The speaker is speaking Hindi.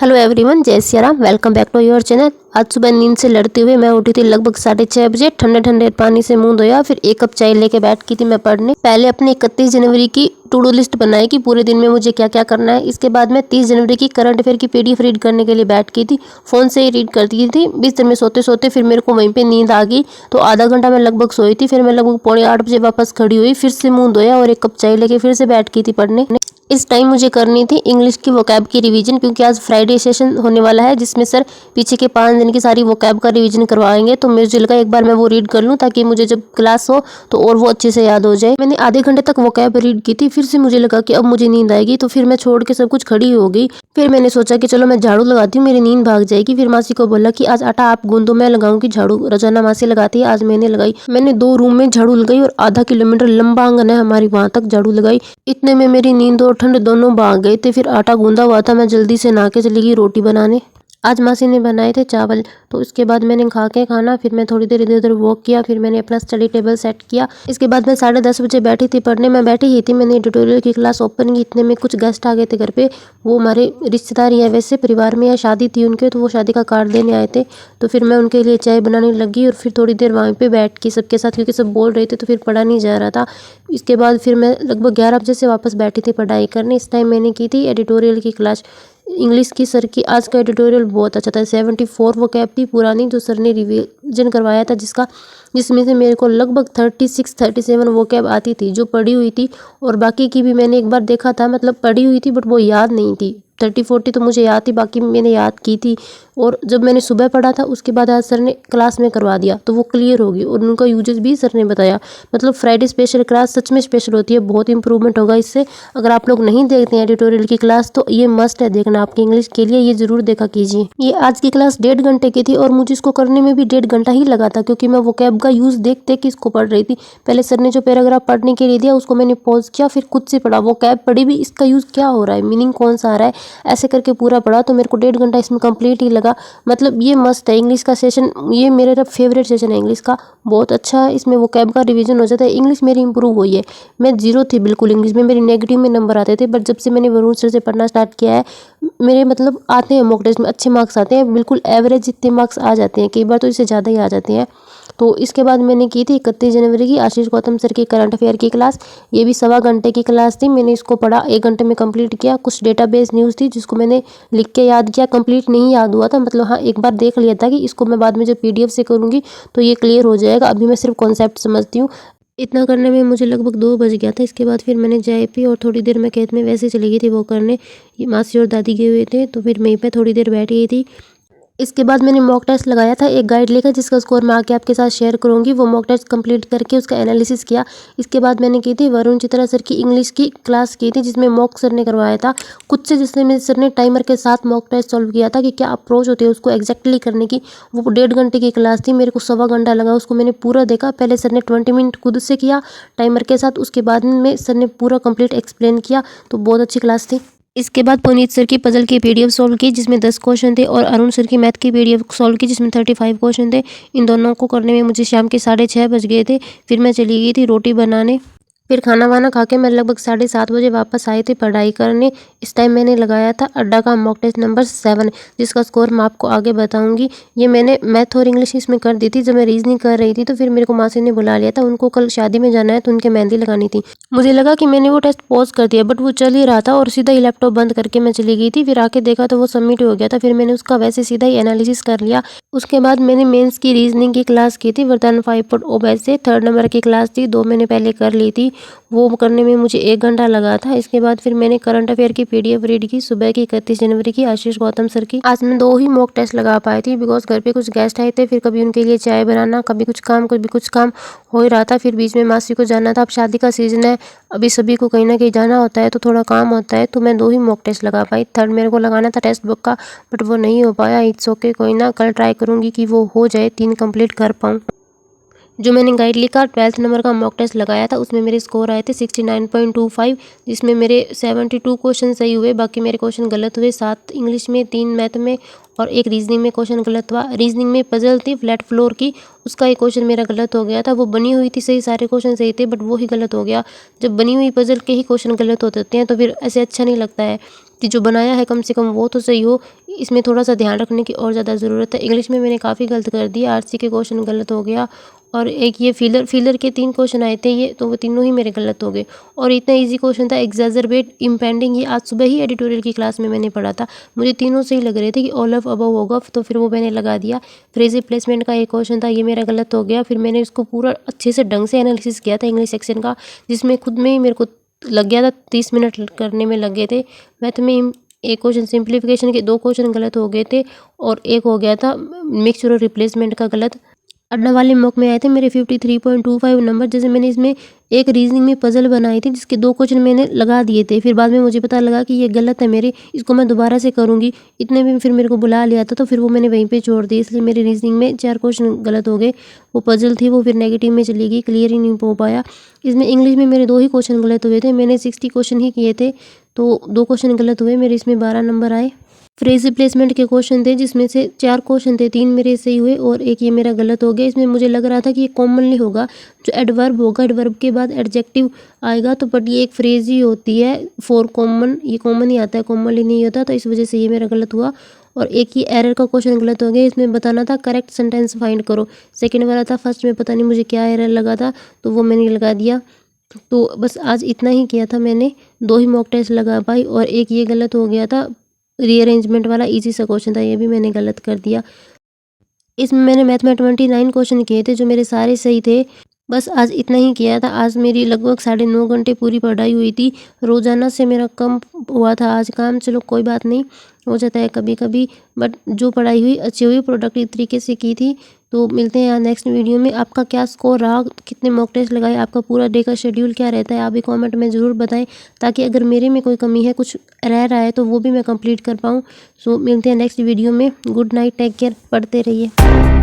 हेलो एवरीवन, जय Siya Ram. Welcome back to your channel. आज सुबह नींद से लड़ते हुए मैं उठी थी लगभग 6:30 बजे। ठंडे ठंडे पानी से मुंह धोया, फिर एक कप चाय लेके बैठ की थी मैं पढ़ने। पहले अपने 31 जनवरी की टू डू लिस्ट बनाई कि पूरे दिन में मुझे क्या क्या करना है। इसके बाद मैं 30 जनवरी की करंट अफेयर की पीडीएफ रीड करने के लिए बैठ की थी। फ़ोन से ही रीड करती थी। बिस्तर में सोते सोते फिर मेरे को वहीं पे नींद आ गई, तो आधा घंटा मैं लगभग सोई थी। फिर मैं लगभग 7:45 बजे वापस खड़ी हुई, फिर से मुंह धोया और एक कप चाय लेके फिर से बैठ की थी पढ़ने। इस टाइम मुझे करनी थी इंग्लिश की वोकैब की रिवीजन, क्योंकि आज फ्राइडे सेशन होने वाला है जिसमें सर पीछे के 5 दिन की सारी वोकैब का रिवीजन करवाएंगे। तो मुझे लगा एक बार मैं वो रीड कर लूँ ताकि मुझे जब क्लास हो तो और वो अच्छे से याद हो जाए। मैंने आधे घंटे तक वोकैब रीड की थी। फिर से मुझे लगा कि अब मुझे नींद आएगी, तो फिर मैं छोड़ के सब कुछ खड़ी हो गई। फिर मैंने सोचा कि चलो मैं झाड़ू लगाती हूँ, मेरी नींद भाग जाएगी। फिर मासी को बोला कि आज आटा आप गूंदो, मैं लगाऊंगी झाड़ू। रोजाना मासी लगाती है, आज मैंने लगाई। मैंने 2 रूम में झाड़ू लगाई और आधा किलोमीटर लंबा आंगन है हमारी, वहां तक झाड़ू लगाई। इतने में मेरी नींद और ठंड दोनों भाग गए थे। फिर आटा गूंदा हुआ था, मैं जल्दी से नहा के चली गई रोटी बनाने। आज मासी ने बनाए थे चावल, तो इसके बाद मैंने खा के खाना। फिर मैं थोड़ी देर इधर उधर वॉक किया, फिर मैंने अपना स्टडी टेबल सेट किया। इसके बाद मैं 10:30 बजे बैठी थी पढ़ने। मैं बैठी ही थी, मैंने एडिटोरियल की क्लास ओपन की। इतने में कुछ गेस्ट आ गए थे घर पे। वो हमारे रिश्तेदार ही है, वैसे परिवार में, या शादी थी उनके, तो वो शादी का कार्ड देने आए थे। तो फिर मैं उनके लिए चाय बनाने लगी और फिर थोड़ी देर वहीं पे बैठ के सबके साथ, क्योंकि सब बोल रहे थे तो फिर पढ़ा नहीं जा रहा था। इसके बाद फिर मैं लगभग 11 बजे से वापस बैठी थी पढ़ाई करने। इस टाइम मैंने की थी एडिटोरियल की क्लास इंग्लिश की। सर की आज का एडिटोरियल बहुत अच्छा था। 74 वो कैब थी पुरानी जो सर ने रिवीजन करवाया था, जिसमें से मेरे को लगभग 36-37 वो कैब आती थी जो पढ़ी हुई थी। और बाकी की भी मैंने एक बार देखा था, मतलब पढ़ी हुई थी बट वो याद नहीं थी। 30-40 तो मुझे याद थी, बाकी मैंने याद की थी। और जब मैंने सुबह पढ़ा था उसके बाद आज सर ने क्लास में करवा दिया तो वो क्लियर होगी, और उनका यूजेस भी सर ने बताया। मतलब फ्राइडे स्पेशल क्लास सच में स्पेशल होती है, बहुत इंप्रूवमेंट होगा इससे। अगर आप लोग नहीं देखते हैं एडिटोरियल की क्लास तो ये मस्ट है देखना आपके इंग्लिश के लिए, ये जरूर देखा कीजिए। ये आज की क्लास 1.5 घंटे की थी और मुझे इसको करने में भी 1.5 घंटा ही लगा था, क्योंकि मैं वोकैब का यूज देख देख के इसको पढ़ रही थी। पहले सर ने जो पैराग्राफ पढ़ने के लिए दिया उसको मैंने पॉज किया, फिर खुद से पढ़ा। वोकैब पढ़ी भी, इसका यूज क्या हो रहा है, मीनिंग कौन सा आ रहा है, ऐसे करके पूरा पढ़ा। तो मेरे को 1.5 घंटा इसमें कंप्लीट ही लगा। मतलब ये मस्त है इंग्लिश का सेशन, ये मेरा फेवरेट सेशन है इंग्लिश का, बहुत अच्छा है। इसमें वोकैब का रिवीजन हो जाता है। इंग्लिश मेरी इंप्रूव हुई है। मैं 0 थी बिल्कुल इंग्लिश में, मेरी नेगेटिव में नंबर आते थे, बट जब से मैंने वरुण सर से पढ़ना स्टार्ट किया है मेरे मतलब आते हैं मॉक टेस्ट में अच्छे मार्क्स आते हैं, बिल्कुल एवरेज जितने मार्क्स आ जाते हैं, कई बार तो इससे ज़्यादा ही आ जाते हैं। तो इसके बाद मैंने की थी 31 जनवरी की आशीष गौतम सर की करंट अफेयर की क्लास। ये भी 1.25 घंटे की क्लास थी। मैंने इसको पढ़ा, 1 घंटे में कंप्लीट किया। कुछ डेटाबेस न्यूज़ थी जिसको मैंने लिख के याद किया, कंप्लीट नहीं याद हुआ था, मतलब हाँ एक बार देख लिया था कि इसको मैं बाद में जब पीडीएफ से करूँगी तो ये क्लियर हो जाएगा। अभी मैं सिर्फ कॉन्सेप्ट समझती हूँ। इतना करने में मुझे लगभग 2 बज गया था। इसके बाद फिर मैंने चाय पी और थोड़ी देर मैं खेत में वैसे चली गई थी वो करने। ये मासी और दादी गए हुए थे, तो फिर वहीं पे थोड़ी देर बैठ गई थी। इसके बाद मैंने मॉक टेस्ट लगाया था एक गाइड लेकर, जिसका स्कोर मैं आके आपके साथ शेयर करूंगी। वो मॉक टेस्ट कंप्लीट करके उसका एनालिसिस किया। इसके बाद मैंने की थी वरुण चित्रा सर की इंग्लिश की क्लास की थी, जिसमें मॉक सर ने करवाया था कुछ से, जिसमें मेरे सर ने टाइमर के साथ मॉक टेस्ट सॉल्व किया था कि क्या अप्रोच होती है उसको एग्जैक्टली करने की। वो 1.5 घंटे की क्लास थी, मेरे को 1.25 घंटा लगा उसको। मैंने पूरा देखा। पहले सर ने 20 मिनट खुद से किया टाइमर के साथ, उसके बाद में सर ने पूरा कंप्लीट एक्सप्लेन किया। तो बहुत अच्छी क्लास थी। इसके बाद पुनीत सर की पजल की पीडीएफ सॉल्व की जिसमें 10 क्वेश्चन थे, और अरुण सर की मैथ की पीडीएफ सॉल्व की जिसमें 35 क्वेश्चन थे। इन दोनों को करने में मुझे शाम के 6:30 बज गए थे। फिर मैं चली गई थी रोटी बनाने। फिर खाना वाना खा के मैं लगभग 7:30 बजे वापस आई थी पढ़ाई करने। इस टाइम मैंने लगाया था अड्डा का मॉक टेस्ट नंबर 7, जिसका स्कोर मैं आपको आगे बताऊंगी। ये मैंने मैथ और इंग्लिश इसमें कर दी थी। जब मैं रीजनिंग कर रही थी तो फिर मेरे को मासी ने बुला लिया था, उनको कल शादी में जाना है तो उनके मेहंदी लगानी थी। मुझे लगा कि मैंने वो टेस्ट पॉज कर दिया, बट वो चल ही रहा था और सीधा ही लैपटॉप बंद करके मैं चली गई थी। फिर आके देखा तो वो सबमिट हो गया था। फिर मैंने उसका वैसे सीधा ही एनालिसिस कर लिया। उसके बाद मैंने मेंस की रीजनिंग की क्लास की थी वरदान 5.0 बैच से। 3rd नंबर की क्लास थी, 2 मैंने पहले कर ली थी। वो करने में मुझे 1 घंटा लगा था। इसके बाद फिर मैंने करंट अफेयर की पीडीएफ रीड की सुबह की 31 जनवरी की आशीष गौतम सर की। आज मैं 2 ही मॉक टेस्ट लगा पाई थी, बिकॉज घर पे कुछ गेस्ट आए थे। फिर कभी उनके लिए चाय बनाना, कभी कुछ काम हो ही रहा था। फिर बीच में मासी को जाना था। अब शादी का सीजन है, अभी सभी को कहीं ना कहीं जाना होता है तो थोड़ा काम होता है। तो मैं 2 ही मॉक टेस्ट लगा पाई। 3rd मेरे को लगाना था टेक्स्ट बुक का, बट वो नहीं हो पाया। इट्स ओके, कोई ना, कल ट्राई करूंगी कि वो हो जाए, 3 कंप्लीट कर पाऊँ। जो मैंने गाइड लिखा 12th नंबर का मॉक टेस्ट लगाया था उसमें मेरे स्कोर आए थे 69.25, जिसमें मेरे 72 क्वेश्चन सही हुए, बाकी मेरे क्वेश्चन गलत हुए। 7 इंग्लिश में, 3 मैथ में और 1 रीजनिंग में क्वेश्चन गलत हुआ। रीजनिंग में पजल थी फ्लैट फ्लोर की, उसका एक क्वेश्चन मेरा गलत हो गया था। वो बनी हुई थी सही, सारे क्वेश्चन सही थे, बट वो ही गलत हो गया। जब बनी हुई पजल के ही क्वेश्चन गलत होते हैं तो फिर ऐसे अच्छा नहीं लगता है कि जो बनाया है कम से कम वो तो सही हो। इसमें थोड़ा सा ध्यान रखने की और ज़्यादा ज़रूरत है। इंग्लिश में मैंने काफ़ी गलत कर दिया, आरसी के क्वेश्चन गलत हो गया और एक ये फिलर के 3 क्वेश्चन आए थे, ये तो वो तीनों ही मेरे गलत हो गए। और इतना इजी क्वेश्चन था एग्जैजरबेट इम्पेंडिंग, ये आज सुबह ही एडिटोरियल की क्लास में मैंने पढ़ा था। मुझे तीनों सही लग रहे थे कि ऑल ऑफ अबव होगा, तो फिर वो मैंने लगा दिया। फ्रेज प्लेसमेंट का एक क्वेश्चन था, ये मेरा गलत हो गया। फिर मैंने इसको पूरा अच्छे से ढंग से एनालिसिस किया था इंग्लिश सेक्शन का, जिसमें खुद में ही मेरे को लग गया था 30 मिनट करने में लग गए थे। मैथ में एक क्वेश्चन सिंप्लीफिकेशन के 2 क्वेश्चन गलत हो गए थे और एक हो गया था मिक्सचर और रिप्लेसमेंट का गलत। अड्डा वाले मॉक में आए थे मेरे 53.25 नंबर। जैसे मैंने इसमें एक रीजनिंग में पजल बनाई थी जिसके 2 क्वेश्चन मैंने लगा दिए थे, फिर बाद में मुझे पता लगा कि ये गलत है मेरे, इसको मैं दोबारा से करूँगी। इतने में फिर मेरे को बुला लिया था, तो फिर वो मैंने वहीं पे छोड़ दी। इसलिए मेरी रीजनिंग में 4 क्वेश्चन गलत हो गए। वो पजल थी वो फिर नेगेटिव में चली गई, क्लियर ही नहीं हो पाया। इसमें इंग्लिश में मेरे 2 ही क्वेश्चन गलत हुए थे, मैंने 60 क्वेश्चन ही किए थे, तो 2 क्वेश्चन गलत हुए मेरे, इसमें 12 नंबर आए। फ्रेज रिप्लेसमेंट के क्वेश्चन थे जिसमें से 4 क्वेश्चन थे, 3 मेरे सही हुए और एक ये मेरा गलत हो गया। इसमें मुझे लग रहा था कि ये कॉमनली होगा, जो एडवर्ब होगा एडवर्ब के बाद एडजेक्टिव आएगा, तो बट ये एक फ्रेज ही होती है फॉर कॉमन, ये कॉमन ही आता है, कॉमनली नहीं होता, तो इस वजह से ये मेरा गलत हुआ। और एक ये एरर का क्वेश्चन गलत हो गया, इसमें बताना था करेक्ट सेंटेंस फाइंड करो। सेकेंड वाला था, फर्स्ट में पता नहीं मुझे क्या एरर लगा था तो वो मैंने लगा दिया। तो बस आज इतना ही किया था मैंने, 2 ही मॉक टेस्ट लगा पाई और एक ये गलत हो गया था रीअरेंजमेंट वाला, इजी सा क्वेश्चन था, ये भी मैंने गलत कर दिया। इसमें मैंने मैथ में 29 क्वेश्चन किए थे जो मेरे सारे सही थे। बस आज इतना ही किया था। आज मेरी लगभग 9.5 घंटे पूरी पढ़ाई हुई थी। रोज़ाना से मेरा कम हुआ था आज काम, चलो कोई बात नहीं, हो जाता है कभी कभी, बट जो पढ़ाई हुई अच्छी हुई, प्रोडक्टिव तरीके से की थी। तो मिलते हैं नेक्स्ट वीडियो में। आपका क्या स्कोर रहा, कितने मॉक टेस्ट लगाए, आपका पूरा डे का शेड्यूल क्या रहता है, आप भी कमेंट में ज़रूर बताएं, ताकि अगर मेरे में कोई कमी है, कुछ रह रहा है, तो वो भी मैं कंप्लीट कर पाऊँ। सो मिलते हैं नेक्स्ट वीडियो में। गुड नाइट, टेक केयर, पढ़ते रहिए।